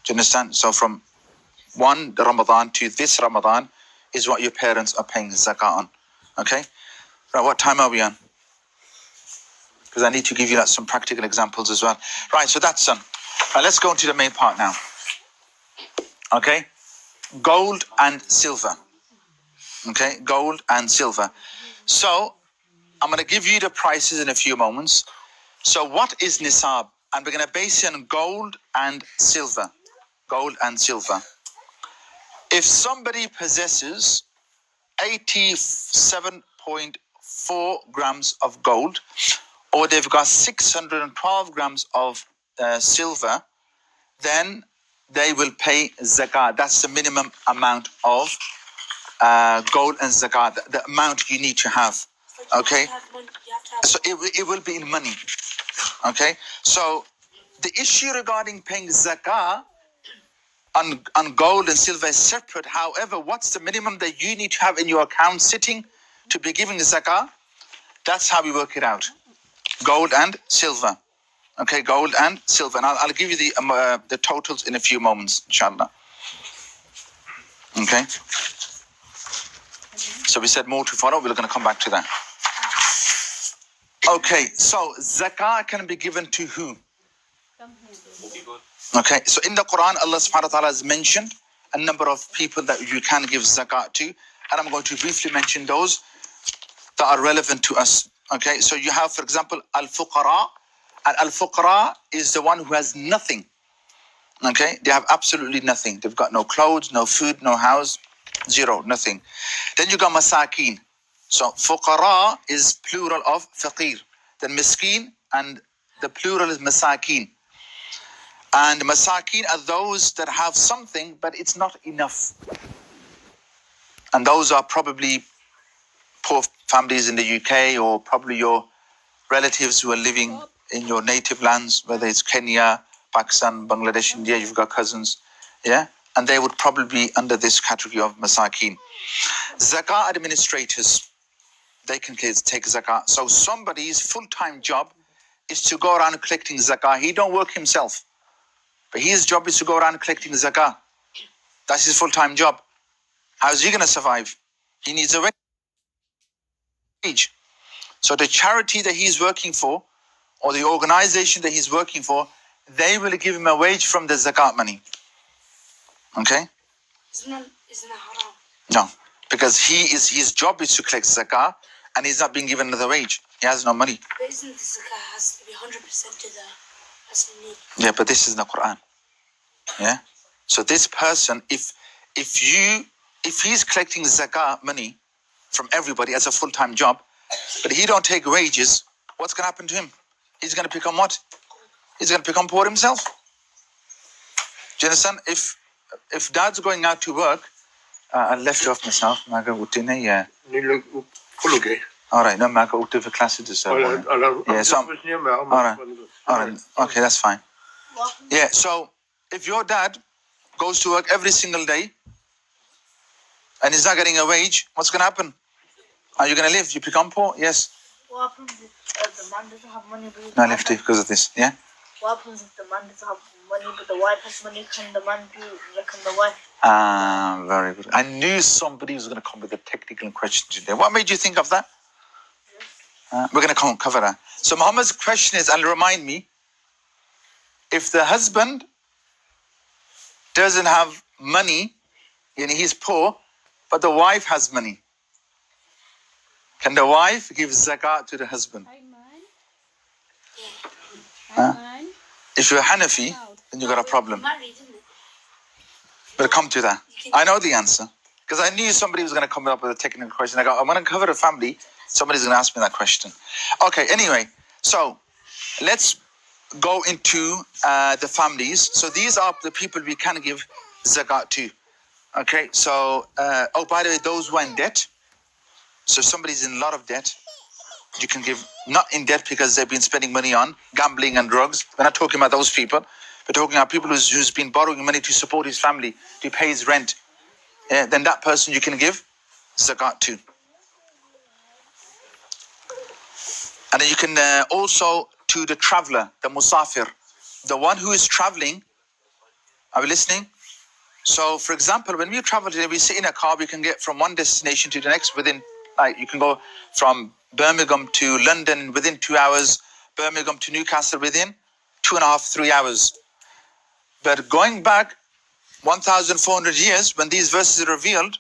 Do you understand? So from one Ramadan to this Ramadan is what your parents are paying zakat on. Okay? Right, what time are we on? Because I need to give you some practical examples as well. Right, so that's done. Let's go into the main part now. Okay? Gold and silver. Okay? Gold and silver. So, I'm going to give you the prices in a few moments. So, what is nisab? And we're going to base it on gold and silver. Gold and silver. If somebody possesses 87.4 grams of gold, or they've got 612 grams of silver, then they will pay zakat. That's the minimum amount of gold and zakat, the amount you need to have. Okay? So it will be in money. Okay? So the issue regarding paying zakat on gold and silver is separate. However, what's the minimum that you need to have in your account sitting to be giving zakat? That's how we work it out. Gold and silver. Okay, gold and silver. And I'll give you the totals in a few moments, inshallah. Okay. So we said more to follow. We're going to come back to that. Okay, so zakah can be given to who? Okay, so in the Quran, Allah subhanahu wa ta'ala has mentioned a number of people that you can give zakat to. And I'm going to briefly mention those that are relevant to us. Okay, so you have, for example, al-fuqara. And al-fuqara is the one who has nothing. Okay, they have absolutely nothing. They've got no clothes, no food, no house, zero, nothing. Then you got masakin. So fuqara is plural of faqir. Then miskin, and the plural is masakin. And masakin are those that have something, but it's not enough. And those are probably poor families in the UK, or probably your relatives who are living in your native lands, whether it's Kenya, Pakistan, Bangladesh, India, you've got cousins, yeah? And they would probably be under this category of masakin. Zakat administrators, they can take zakat. So somebody's full-time job is to go around collecting zakat. He don't work himself, but his job is to go around collecting zakat. That's his full-time job. How's he going to survive? He needs a wage. So the charity that he's working for, or the organization that he's working for, they will give him a wage from the zakat money. Okay? Isn't that haram? No, because his job is to collect zakat, and he's not being given another wage. He has no money. But isn't the zakat has to be 100% to the person in need? Yeah, but this is in the Quran. Yeah? So this person, if he's collecting zakat money from everybody as a full-time job, but he don't take wages, what's going to happen to him? He's going to become what? He's going to become poor himself. Do you understand? If dad's going out to work, I left it off myself. Yeah. All right, no, I got to for classes. Yeah, so all right, okay, that's fine. Yeah, so if your dad goes to work every single day and he's not getting a wage, what's going to happen? Are you going to live? You become poor? Yes. What happens if the man doesn't have money? No, I left it because of this. Yeah. What happens if the man doesn't have money but the wife has money? Can the man reckon the wife? Very good. I knew somebody was going to come with a technical question today. What made you think of that? We're going to cover that. So Muhammad's question is, and remind me, if the husband doesn't have money, and he's poor, but the wife has money, can the wife give zakat to the husband? If you're Hanafi, then you've got a problem. We'll come to that. I know the answer, because I knew somebody was going to come up with a technical question. I go, I'm going to cover a family. Somebody's going to ask me that question. Okay, anyway, so let's go into the families. So these are the people we can give zakat to. Okay, so, by the way, those who are in debt. So if somebody's in a lot of debt, you can give, not in debt because they've been spending money on gambling and drugs. We're not talking about those people. We're talking about people who's been borrowing money to support his family, to pay his rent. Then that person you can give zakat to. And then you can also to the traveler, the musafir, the one who is traveling, Are we listening? So, for example, when we travel today, we sit in a car, we can get from one destination to the next within, like, you can go from Birmingham to London within 2 hours, Birmingham to Newcastle within 2.5, 3 hours. But going back 1,400 years, when these verses are revealed,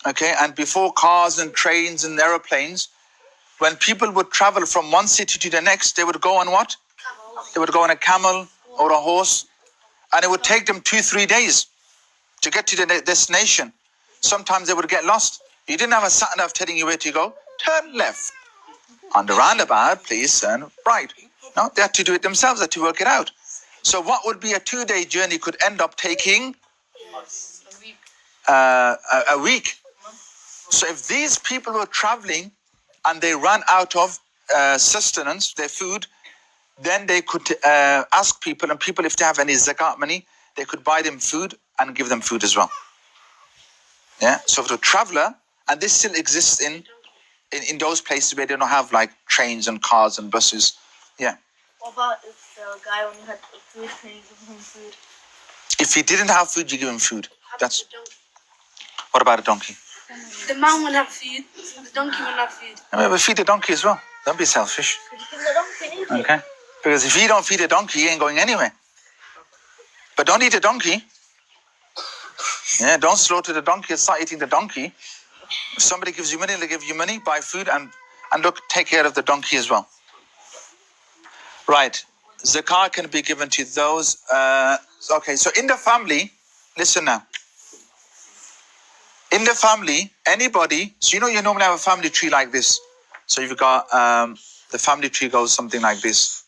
okay, and before cars and trains and aeroplanes, when people would travel from one city to the next, they would go on what? They would go on a camel or a horse, and it would take them 2-3 days to get to the destination. Sometimes they would get lost. You didn't have a sat-nav telling you where to go. Turn left. On the roundabout, please turn right. No, they had to do it themselves. They had to work it out. So what would be a 2-day journey could end up taking a week. So if these people were traveling and they ran out of sustenance, their food, then they could ask people, and people, if they have any zakat money, they could buy them food and give them food as well. Yeah. So for a traveler, and this still exists in those places where they don't have like trains and cars and buses. Yeah. What about if the guy only had food, can you give him food? If he didn't have food, you give him food. That's. What about a donkey? The man will have food. The donkey will have food. I mean, we feed the donkey as well. Don't be selfish. Could you give the donkey anything? Okay. Because if you don't feed a donkey, he ain't going anywhere. But don't eat a donkey. Yeah, don't slaughter the donkey and start eating the donkey. If somebody gives you money, they give you money, buy food, and look, take care of the donkey as well. Right. Zakah can be given to those. Okay, so in the family, listen now. In the family, anybody, so you normally have a family tree like this. So you've got, the family tree goes something like this.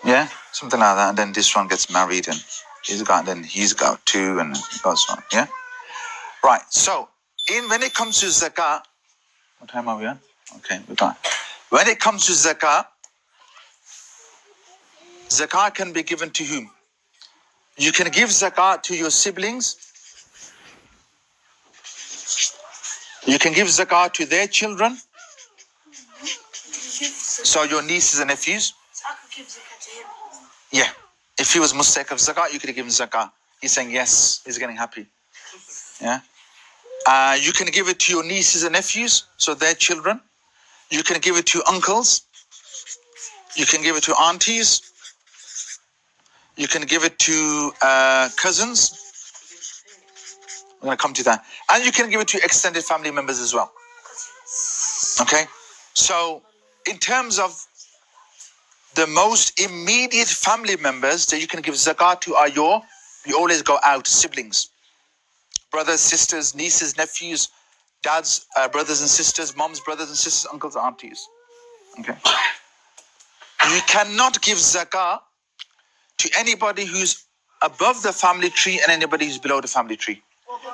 Yeah, something like that. And then this one gets married, and he's got two, and it goes on. Yeah. Right. So when it comes to zakah, what time are we on? Okay, we're done. When it comes to zakah, zakah can be given to whom? You can give zakah to your siblings. You can give zakah to their children. So your nieces and nephews. So I could give zakat to him. Yeah. If he was mustaq of zakat, you could have given zakah. He's saying yes. He's getting happy. Yeah. You can give it to your nieces and nephews, so their children. You can give it to uncles. You can give it to aunties. You can give it to cousins. I'm going to come to that. And you can give it to extended family members as well. Okay? So, in terms of the most immediate family members that you can give zakat to are you always go out, siblings. Brothers, sisters, nieces, nephews, dads, brothers and sisters, moms, brothers and sisters, uncles, aunties. Okay? You cannot give zakah to anybody who's above the family tree and anybody who's below the family tree.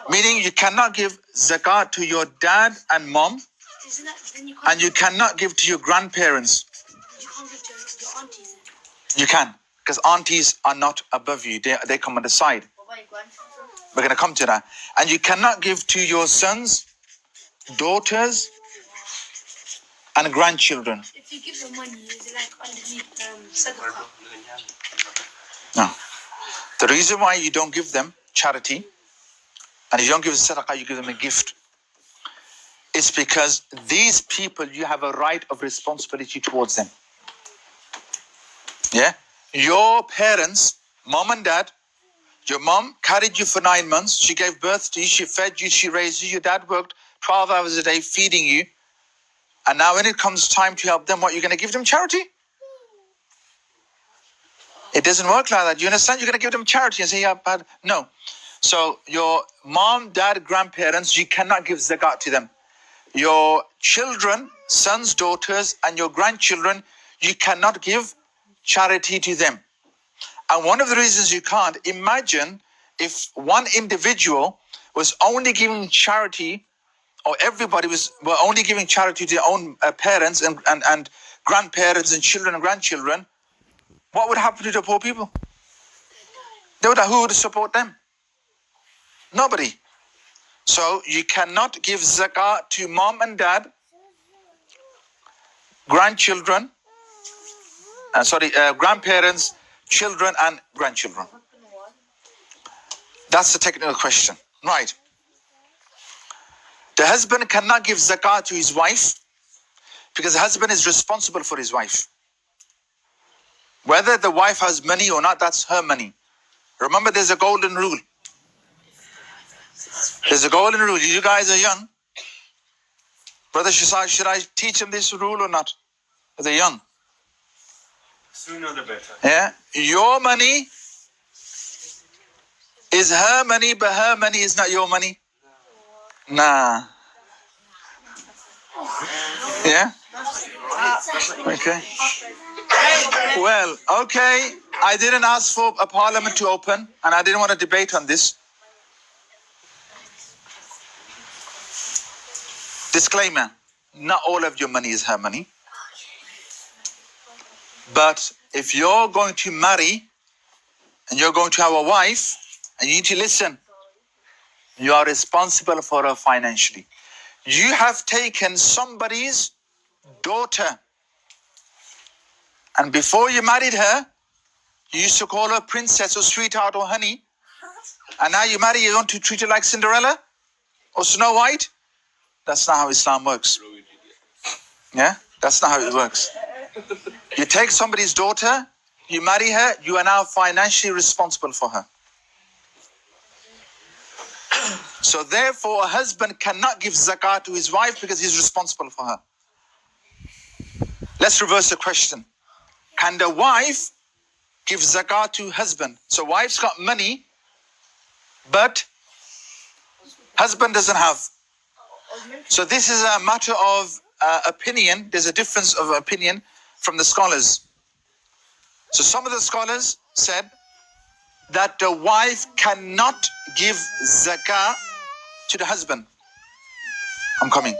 Meaning you cannot give zakat to your dad and mom, and you cannot give to your grandparents. You can't give to your aunties. You can, because aunties are not above you. They come on the side. What about your grandchildren? We're going to come to that. And you cannot give to your sons, daughters, and grandchildren. If you give them money, is it like underneath sadaqah? No. The reason why you don't give them charity, and you don't give sadaqah, you give them a gift, is because these people, you have a right of responsibility towards them. Yeah? Your parents, mom and dad, your mom carried you for 9 months, she gave birth to you, she fed you, she raised you, your dad worked 12 hours a day feeding you, and now when it comes time to help them, what, you're going to give them charity? It doesn't work like that. You understand? You're going to give them charity and say, yeah, bad. No. So your mom, dad, grandparents, you cannot give zakat to them. Your children, sons, daughters, and your grandchildren, you cannot give charity to them. And one of the reasons you can't, imagine if one individual was only giving charity, or everybody were only giving charity to their own parents and grandparents and children and grandchildren, what would happen to the poor people? Who would support them? Nobody. So you cannot give zakah to mom and dad, grandchildren, grandparents, children and grandchildren. That's the technical question. Right. The husband cannot give zakat to his wife because the husband is responsible for his wife. Whether the wife has money or not, that's her money. Remember, there's a golden rule. There's a golden rule. You guys are young. Brother Shasai, should I teach him this rule or not? They're young. Sooner the better. Yeah? Your money is her money, but her money is not your money. Nah. Yeah? Okay. Well, okay. I didn't ask for a parliament to open, and I didn't want to debate on this. Disclaimer, not all of your money is her money. But if you're going to marry, and you're going to have a wife, and you need to listen, you are responsible for her financially. You have taken somebody's daughter, and before you married her, you used to call her princess or sweetheart or honey, and now you marry, you want to treat her like Cinderella or Snow White? That's not how Islam works. Yeah? That's not how it works. You take somebody's daughter, you marry her, you are now financially responsible for her. So therefore, a husband cannot give zakat to his wife because he's responsible for her. Let's reverse the question. Can the wife give zakat to husband? So wife's got money, but husband doesn't have. So this is a matter of opinion. There's a difference of opinion from the scholars. So some of the scholars said that the wife cannot give zakah to the husband. I'm coming.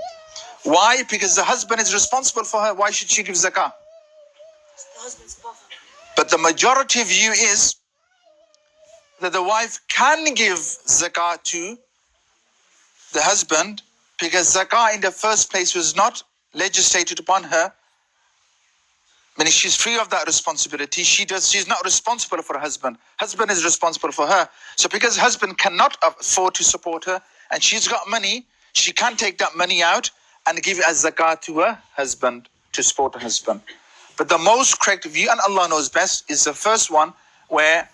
Why? Because the husband is responsible for her. Why should she give zakah? The husband's father. But the majority view is that the wife can give zakah to the husband because zakah in the first place was not legislated upon her. Meaning she's free of that responsibility. She's not responsible for her husband. Husband is responsible for her. So because husband cannot afford to support her and she's got money, she can take that money out and give it as zakat to her husband to support her husband. But the most correct view, and Allah knows best, is the first one where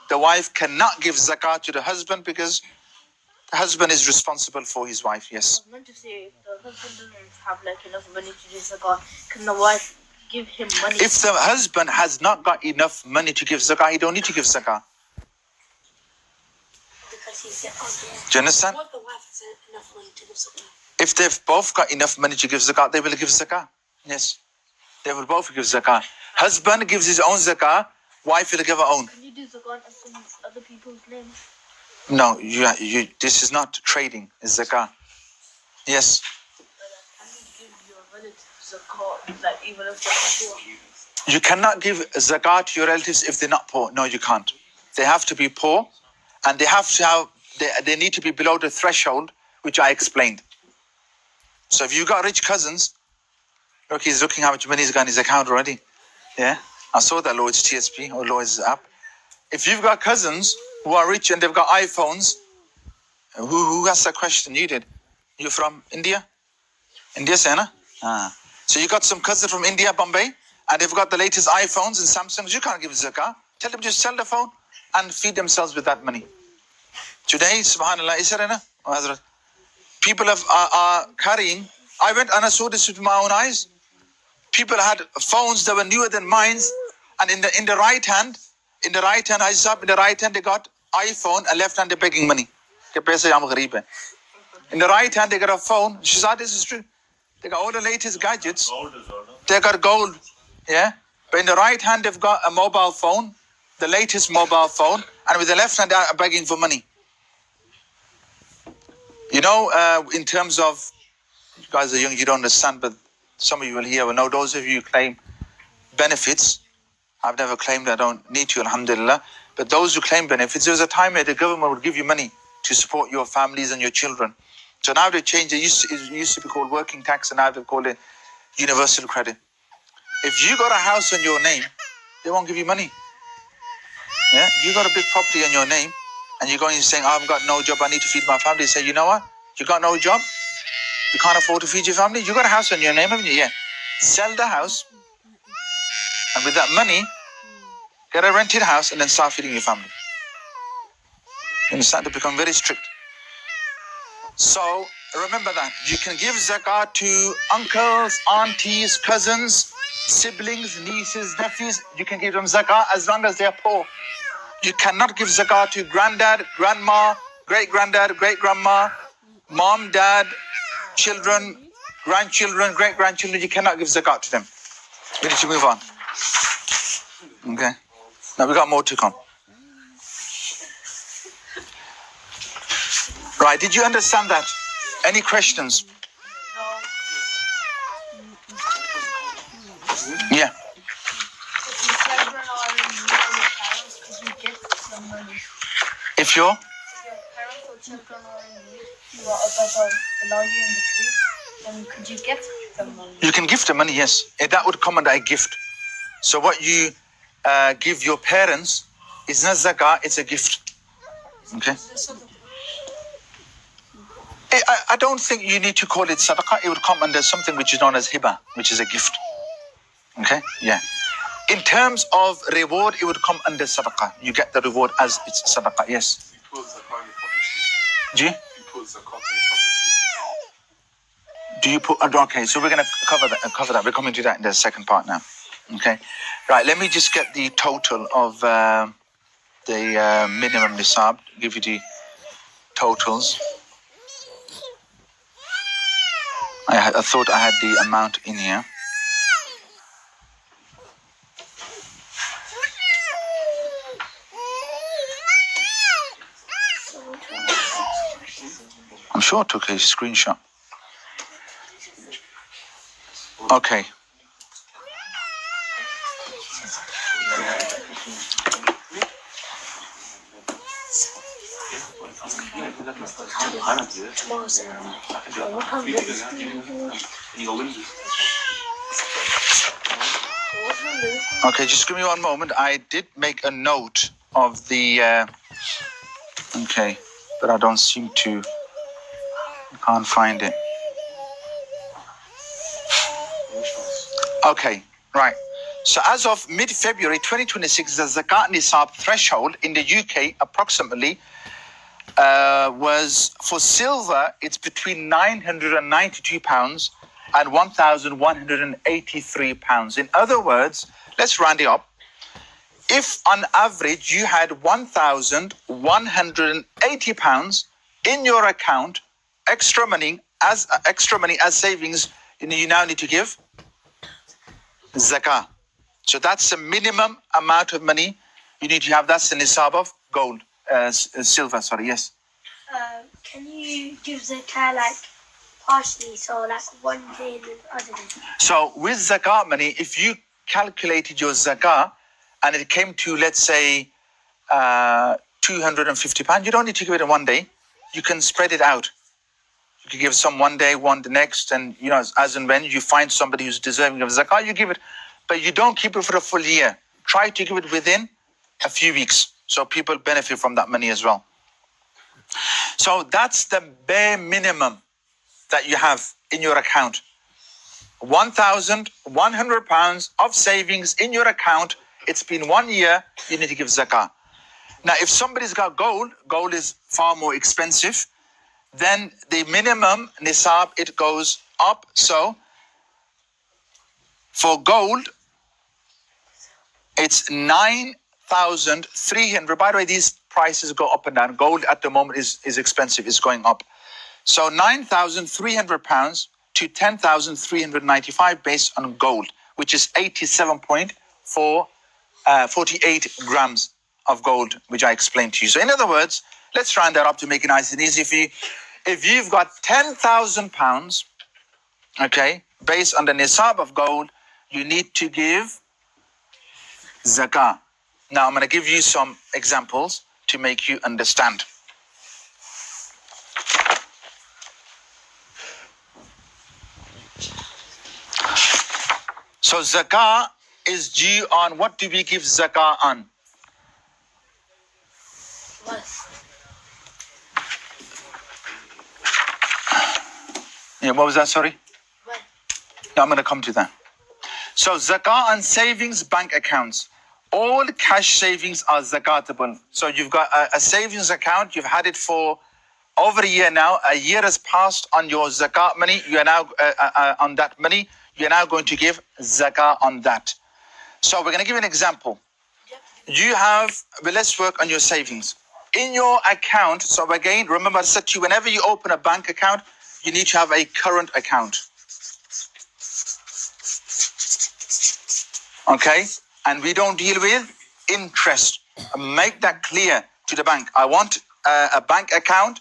the wife cannot give zakat to the husband because the husband is responsible for his wife. Yes. I was meant to say, if the husband doesn't have like enough money to do zakah, can the wife give him money? If the husband has not got enough money to give zakah, he don't need to give zakah. Because he's okay. Do you understand? What if the wife has enough money to give something? If they've both got enough money to give zakah, they will give zakah. Yes. They will both give zakah. Husband gives his own zakah, wife will give her own. Can you do zakah in other people's names? No, this is not trading, it's zakah. Yes. Can you give your relatives zakah, like even if they're poor? You cannot give zakah to your relatives if they're not poor. No, you can't. They have to be poor and they have to have, they need to be below the threshold, which I explained. So if you've got rich cousins, look, he's looking how much money he's got in his account already. Yeah, I saw that Lloyd's TSP or Lloyd's app. If you've got cousins who are rich and they've got iPhones, who asked that question? You did. You're from India? India, Sena? So you got some cousins from India, Bombay, and they've got the latest iPhones and Samsungs. You can't give zakah. Tell them just sell the phone and feed themselves with that money. Today, subhanAllah, is there Hazrat? People are carrying. I went and I saw this with my own eyes. People had phones that were newer than mine, and in the right hand, I saw in the right hand they got iPhone, and left hand they're begging money. In the right hand they got a phone. She said this is true. They got all the latest gadgets. Gold as well, no? They got gold, yeah. But in the right hand they've got a mobile phone, the latest mobile phone, and with the left hand they're begging for money. You know, in terms of, you guys are young, you don't understand, but some of you will hear, know those of you who claim benefits. I've never claimed, I don't need to, alhamdulillah. But those who claim benefits, there was a time where the government would give you money to support your families and your children. So now they changed, it used to be called working tax, and now they've called it universal credit. If you got a house in your name, they won't give you money. Yeah, if you got a big property in your name, and you're going and saying, I've got no job, I need to feed my family. Say, you know what? You got no job, you can't afford to feed your family. You got a house in your name, haven't you? Yeah. Sell the house, and with that money, get a rented house, and then start feeding your family. You understand? To become very strict. So remember that you can give zakat to uncles, aunties, cousins, siblings, nieces, nephews. You can give them zakat as long as they are poor. You cannot give zakat to granddad, grandma, great-granddad, great-grandma, mom, dad, children, grandchildren, great-grandchildren. You cannot give zakat to them. We need to move on. Okay. Now we got more to come. Right, did you understand that? Any questions? Yeah. If your parents or children are in need, you are above below you in the tree, then could you get them money? You can gift the money, yes. That would come under a gift. So what you give your parents is not zakah, it's a gift. Okay. I don't think you need to call it sadaqah. It would come under something which is known as hiba, which is a gift. Okay? Yeah. In terms of reward, it would come under sadaqah. You get the reward as it's sadaqah. Yes. We put zakat in the property. Do you? We put zakat in the property. Do you put? Okay, so we're going to cover that. We're coming to that in the second part now. Okay. Right. Let me just get the total of the minimum nisab. Give you the totals. I thought I had the amount in here. I'm sure I took a screenshot. Okay. Okay, just give me one moment. I did make a note of the okay, but I don't seem to. I can't find it. Okay, right. So as of mid-February 2026, the zakat nisab threshold in the UK approximately was for silver, it's between £992 and £1,183. In other words, let's round it up. If on average you had £1,180 in your account, extra money as savings, you now need to give zakah. So that's the minimum amount of money you need to have. That's the nisab of gold, silver. Sorry, yes. Can you give zakah like partially, so like one day and the other day? So with zakah money, if you calculated your zakah and it came to, let's say, £250, you don't need to give it in one day. You can spread it out. You can give some one day, one the next, and as and when you find somebody who's deserving of zakah, you give it. But you don't keep it for a full year. Try to give it within a few weeks, so people benefit from that money as well. So that's the bare minimum that you have in your account. £1,100 of savings in your account. It's been 1 year, you need to give zakah. Now, if somebody's got gold is far more expensive, then the minimum nisab, it goes up. So for gold, it's 9,300. By the way, these prices go up and down. Gold at the moment is expensive, it's going up. So £9,300 to 10,395 based on gold, which is 87.48 grams of gold, which I explained to you. So in other words, let's round that up to make it nice and easy for you. If you've got £10,000, okay, based on the nisab of gold, you need to give zakah. Now I'm going to give you some examples to make you understand. So zakah is due on, what do we give zakah on? What? Yeah, what was that, sorry? What? No, I'm going to come to that. So zakah on savings bank accounts. All cash savings are zakatable. So you've got a savings account, you've had it for over a year now. A year has passed on your zakat money. You are now on that money. You're now going to give zakah on that. So we're going to give an example. You have, well, let's work on your savings. In your account, so again, remember I said to you, whenever you open a bank account, you need to have a current account. Okay? And we don't deal with interest. Make that clear to the bank. I want a bank account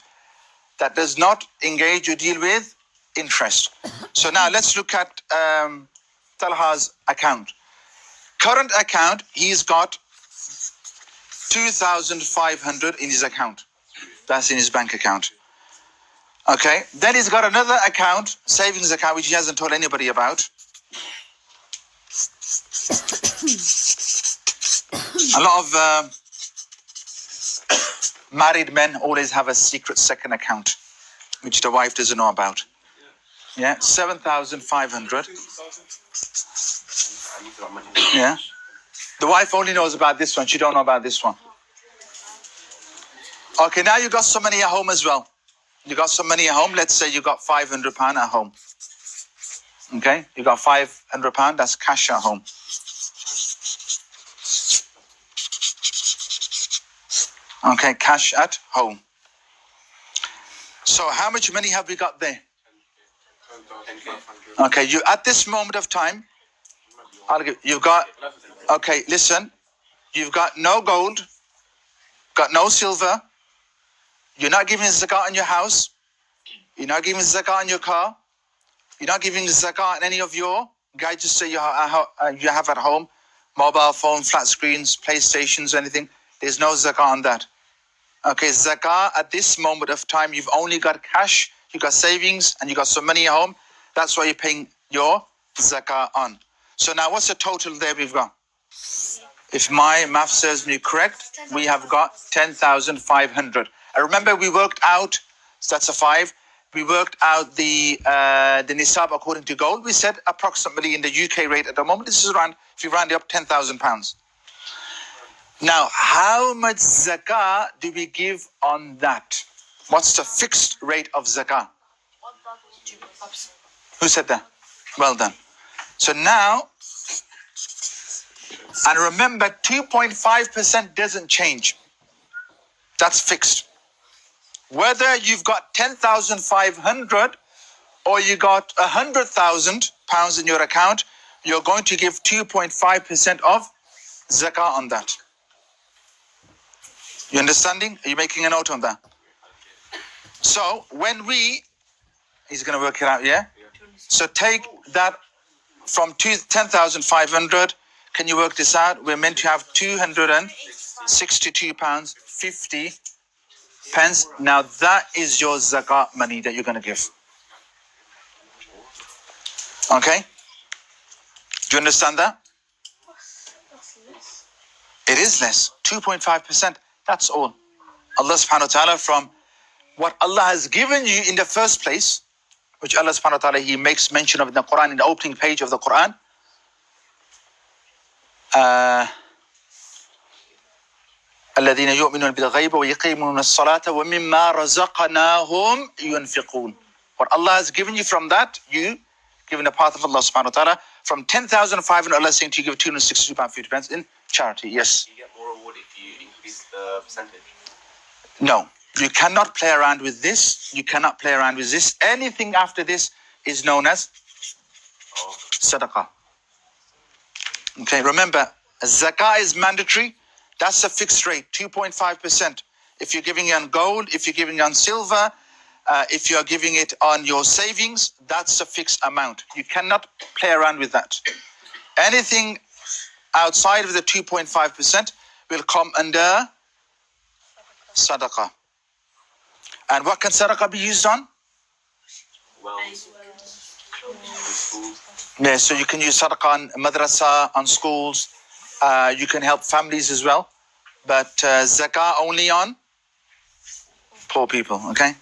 that does not engage or deal with interest. So now let's look at Talha's account. Current account, he's got 2,500 in his account. That's in his bank account. Okay, then he's got another account, savings account, which he hasn't told anybody about. A lot of married men always have a secret second account, which the wife doesn't know about. Yeah, 7,500. Yeah. The wife only knows about this one. She don't know about this one. Okay, now you got some money at home as well. You got some money at home. Let's say you got £500 at home. Okay, you got £500. That's cash at home. Okay, cash at home. So how much money have we got there? Okay, you at this moment of time, you've got, okay, listen, you've got no gold, got no silver, you're not giving zakat on your house, you're not giving zakat on your car, you're not giving zakat on any of your gadgets that you have at home, mobile phone, flat screens, PlayStations, anything. There's no zakat on that. Okay, zakah at this moment of time, you've only got cash, you got savings, and you got some money at home. That's why you're paying your zakah on. So now what's the total there we've got? If my math serves me correct, we have got 10,500. I remember we worked out, so that's a 5. We worked out the nisab according to gold. We said approximately in the UK rate at the moment, this is around, if you round it up, £10,000. Now, how much zakah do we give on that? What's the fixed rate of zakah? Who said that? Well done. So now, and remember, 2.5% doesn't change. That's fixed. Whether you've got 10,500 or you got £100,000 in your account, you're going to give 2.5% of zakah on that. You understanding? Are you making a note on that? So when he's going to work it out, yeah? So take that from 10,500. Can you work this out? We're meant to have £262.50. Now that is your zakat money that you're going to give. Okay? Do you understand that? It is less, 2.5%. That's all. Allah subhanahu wa ta'ala, from what Allah has given you in the first place, which Allah subhanahu wa ta'ala, He makes mention of in the Quran, in the opening page of the Quran. الذين يؤمنون بالغيب ويقيمون الصلاة ومما رزقناهم ينفقون. What Allah has given you from that, you given the path of Allah subhanahu wa ta'ala. From 10,500, Allah is saying to you, give £262.50 in charity. Yes. You get more reward if you increase the percentage. No, you cannot play around with this. You cannot play around with this. Anything after this is known as sadaqah. Okay, remember, zakah is mandatory. That's a fixed rate, 2.5%. If you're giving it on gold, if you're giving it on silver, if you're giving it on your savings, that's a fixed amount. You cannot play around with that. Anything outside of the 2.5% will come under sadaqah. And what can sadaqah be used on? Wells. schools. Yeah, so you can use sadaqah on madrasa, on schools. You can help families as well. But zakah only on poor people, okay?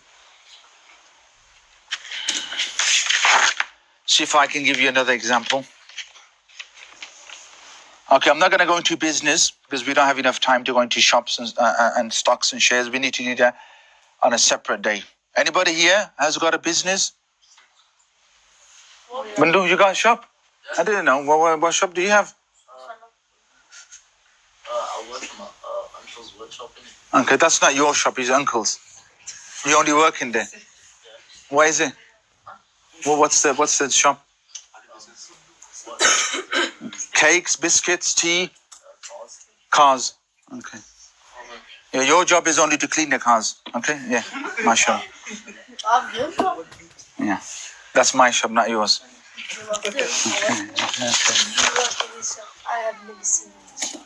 See if I can give you another example. Okay, I'm not going to go into business because we don't have enough time to go into shops and stocks and shares. We need to do that on a separate day. Anybody here has got a business? Mandu, you got a shop? I didn't know. What shop do you have? I work in my uncle's workshop. Okay, that's not your shop, his uncle's. You only work in there. Where is it? Well, what's the shop? Cakes, biscuits, tea, cars. Okay. Yeah, your job is only to clean the cars. Okay? Yeah, my shop. Yeah, that's my shop, not yours. You work in this shop. I have never seen this shop.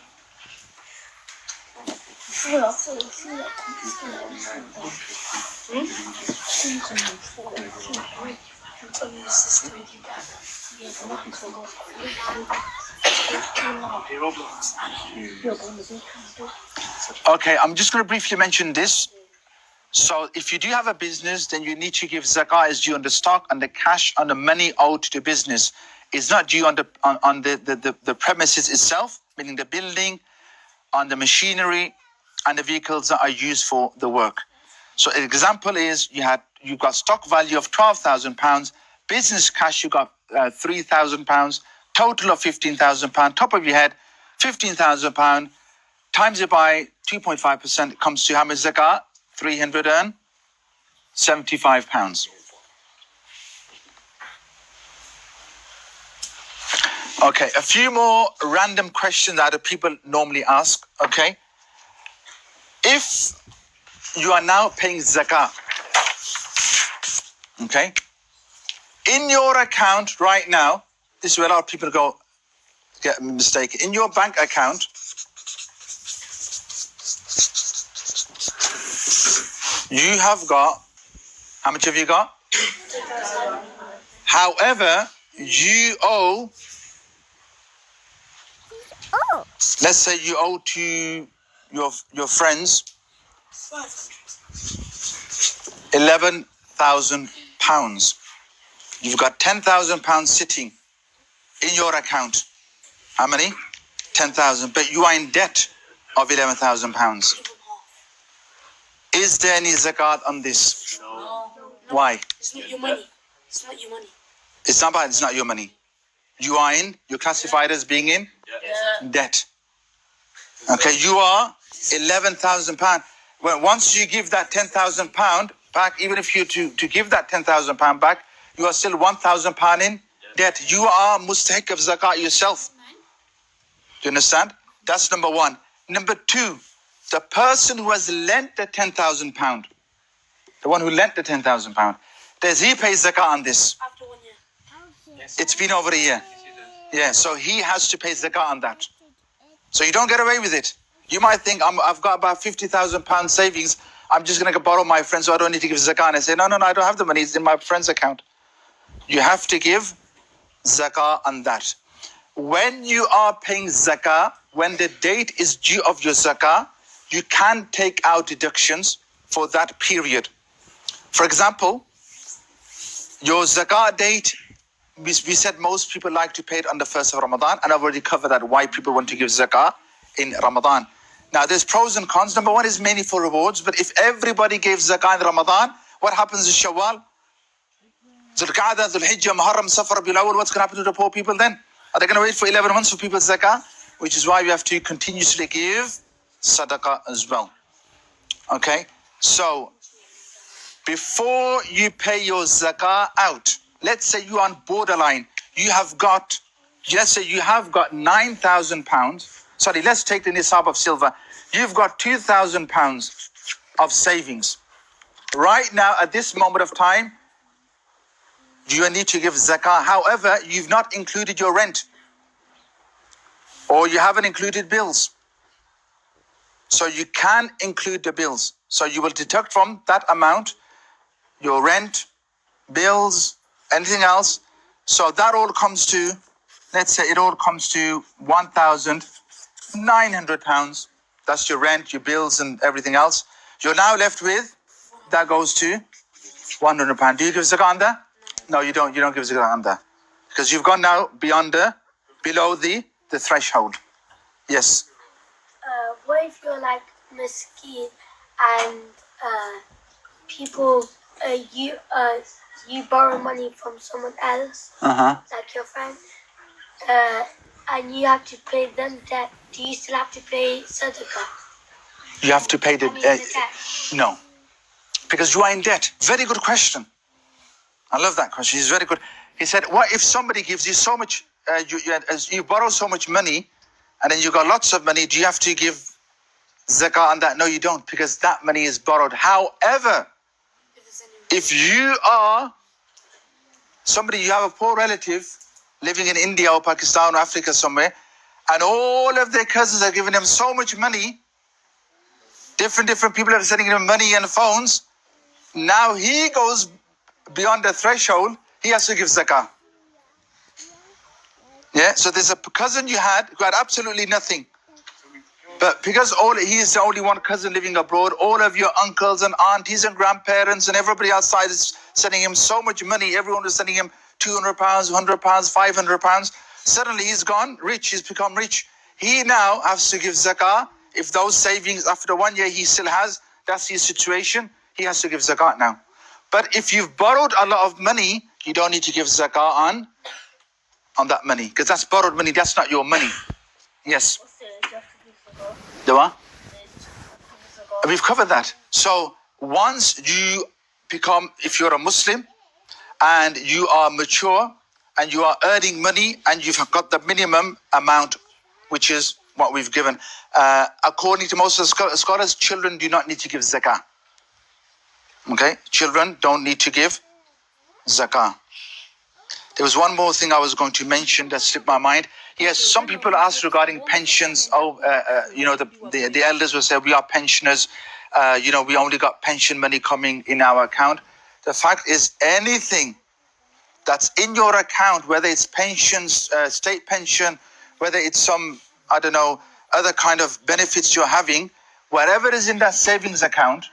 Okay, I'm just going to briefly mention this. So if you do have a business, then you need to give zakah as due on the stock and the cash on the money owed to the business. It's not due on the premises itself, meaning the building, on the machinery and the vehicles that are used for the work. So an example is you got stock value of £12,000, business cash you got £3,000, total of £15,000, top of your head £15,000, times it by 2.5%, it comes to how much zakah? £375. Okay, a few more random questions that people normally ask. Okay, if you are now paying zakah, okay, in your account right now, this is where a lot of people get mistaken. In your bank account, you have got, how much have you got? However, you owe, let's say you owe to your friends £11,000. You've got £10,000 sitting in your account. How many? 10,000. But you are in debt of £11,000. Is there any zakat on this? No. Why? It's not your money. It's not your money. It's not your money. You're classified as being in debt. Okay, you are £11,000. Well, once you give that £10,000 back, even if you to give that £10,000 back, you are still £1,000 in debt. You are mustahik of zakat yourself. Do you understand? That's number one. Number two, the person who has lent the £10,000, the one who lent the £10,000, does he pay zakat on this? After 1 year. It's been over a year. Yeah, so he has to pay zakat on that. So you don't get away with it. You might think, I've got about £50,000 savings. I'm just going to borrow my friend, so I don't need to give zakah. And I say, no, I don't have the money. It's in my friend's account. You have to give zakah on that. When you are paying zakah, when the date is due of your zakah, you can take out deductions for that period. For example, your zakah date, we said most people like to pay it on the 1st of Ramadan, and I've already covered that, why people want to give zakah in Ramadan. Now, there's pros and cons. Number one is mainly for rewards, but if everybody gave zakah in Ramadan, what happens in Shawwal? Zulqa'dah, Zulhijjah, Muharram, Safar, Rabiul Awwal, what's going to happen to the poor people then? Are they going to wait for 11 months for people's zakah? Which is why we have to continuously give sadaqah as well. Okay? So, before you pay your zakah out, let's say you're on borderline, let's say you have got £9,000. Sorry, let's take the nisab of silver. You've got £2,000 of savings. Right now, at this moment of time, you need to give zakah. However, you've not included your rent, or you haven't included bills. So you can include the bills. So you will deduct from that amount your rent, bills, anything else. So that all comes to, let's say it all comes to £1,900. That's your rent, your bills and everything else. You're now left with, that goes to £100. Do you give zakat on that? No, you don't give zakat on that. Because you've gone now below the threshold. Yes. What if you're like mesquite and people, you borrow money from someone else, like your friend, and you have to pay them debt. Do you still have to pay sadaqah? You have to pay the zakat? no, because you are in debt. Very good question. I love that question. It's very good. He said, what if somebody gives you so much, you borrow so much money, and then you got lots of money, do you have to give zakat on that? No, you don't, because that money is borrowed. However, if you are somebody, you have a poor relative living in India or Pakistan or Africa somewhere, and all of their cousins are giving him so much money, different people are sending him money and phones, now he goes beyond the threshold, he has to give zakah. Yeah, so there's a cousin you had who had absolutely nothing. But because he's the only one cousin living abroad, all of your uncles and aunties and grandparents and everybody outside is sending him so much money. Everyone is sending him £200, £100, £500. Suddenly he's gone rich, he's become rich. He now has to give zakah. If those savings after 1 year he still has, that's his situation, he has to give zakat now. But if you've borrowed a lot of money, you don't need to give zakah on that money, because that's borrowed money, that's not your money. Yes. The what? We've covered that. So once you become, if you're a Muslim and you are mature and you are earning money and you've got the minimum amount, which is what we've given, according to most of the scholars, children do not need to give zakah. Okay, children don't need to give zakah. There was one more thing I was going to mention that slipped my mind. Yes, some people ask regarding pensions. The elders will say, we are pensioners. We only got pension money coming in our account. The fact is, anything that's in your account, whether it's pensions, state pension, whether it's some, other kind of benefits you're having, whatever is in that savings account,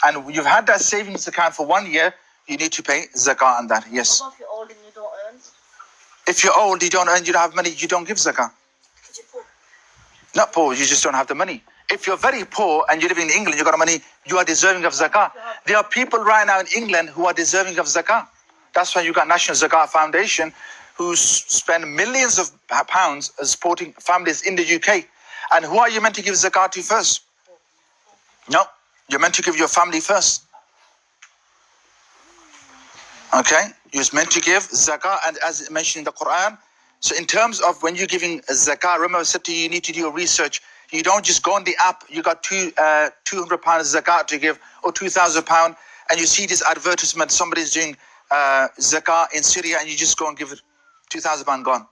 and you've had that savings account for 1 year, you need to pay zakah on that. Yes. What if you're old and you don't earn? If you're old, you don't earn, you don't have money, you don't give zakah. Because you're poor. Not poor, you just don't have the money. If you're very poor and you live in England, you got money, you are deserving of zakah. There are people right now in England who are deserving of zakah. That's why you got National Zakat Foundation, who spend millions of pounds supporting families in the UK. And who are you meant to give zakah to first? No, you're meant to give your family first. Okay, you're meant to give zakah, and as mentioned in the Quran. So in terms of when you're giving zakah, remember I said to you, you need to do your research. You don't just go on the app, you got £200 zakat to give, or £2,000, and you see this advertisement, somebody's doing zakah in Syria, and you just go and give it £2,000 gone.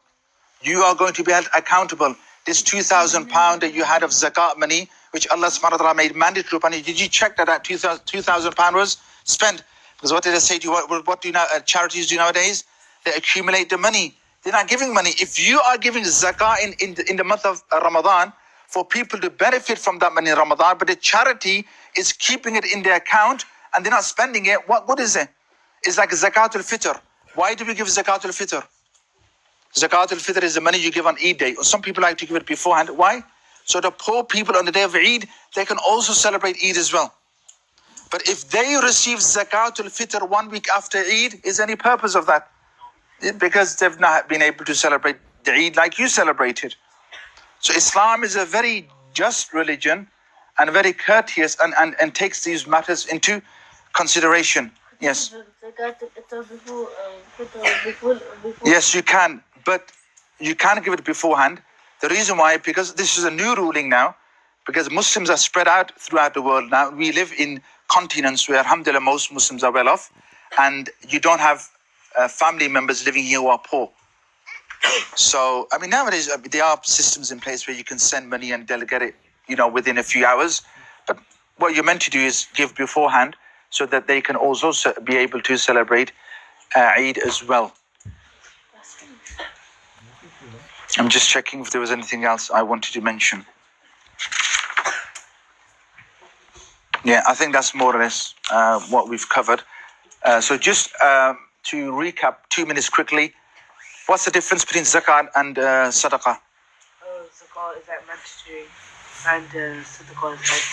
You are going to be held accountable. This £2,000 that you had of zakat money, which Allah subhanahu wa ta'ala made mandatory upon you, did you check that £2,000 was spent? Because what did I say to you? What do charities do nowadays? They accumulate the money. They're not giving money. If you are giving zakah in the month of Ramadan for people to benefit from that money in Ramadan, but the charity is keeping it in their account and they're not spending it, what good is it? It's like Zakat al-Fitr. Why do we give Zakat al-Fitr? Zakat al-Fitr is the money you give on Eid day. Some people like to give it beforehand. Why? So the poor people on the day of Eid, they can also celebrate Eid as well. But if they receive Zakat al-Fitr 1 week after Eid, is any purpose of that? Because they've not been able to celebrate the Eid like you celebrated. So Islam is a very just religion and very courteous and takes these matters into consideration. Yes. Yes, you can, but you can't give it beforehand. The reason why, because this is a new ruling now, because Muslims are spread out throughout the world now. We live in continents where, alhamdulillah, most Muslims are well off, and you don't have family members living here who are poor. So, nowadays there are systems in place where you can send money and delegate it, within a few hours. But what you're meant to do is give beforehand so that they can also be able to celebrate Eid as well. I'm just checking if there was anything else I wanted to mention. Yeah, I think that's more or less what we've covered. So just to recap 2 minutes quickly, what's the difference between zakat and sadaqah? Zakat is like mandatory, and sadaqah is like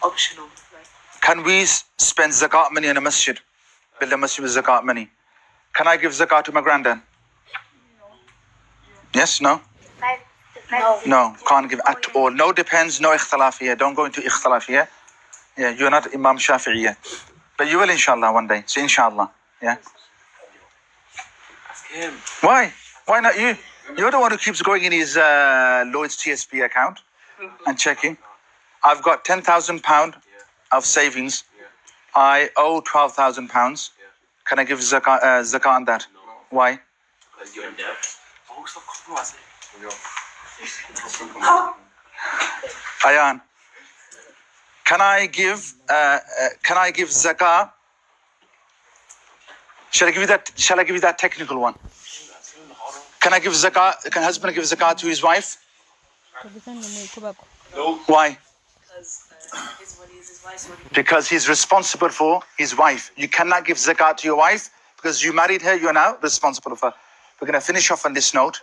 optional. Like, Can we spend zakat money in a masjid? Build a masjid with zakat money. Can I give zakat to my granddad? Yes, no? No, can't give at all. No depends, no ikhtilaf here. Don't go into ikhtilaf here. Yeah, you're not Imam Shafi'i yet. But you will inshallah one day. So inshallah. Yeah. Ask him. Why? Why not you? You're the one who keeps going in his Lloyd's TSP account and checking. I've got £10,000 of savings. I owe £12,000. Can I give zakat on that? Why? Because you're in debt. Oh, stop compromising. Ayan. Can I give zakat? Shall I give you that technical one? Can I give zakat? Can husband give zakat to his wife? No. Why? because his money is his wife's money. Because he's responsible for his wife. You cannot give zakat to your wife because you married her. You're now responsible for her. We're going to finish off on this note.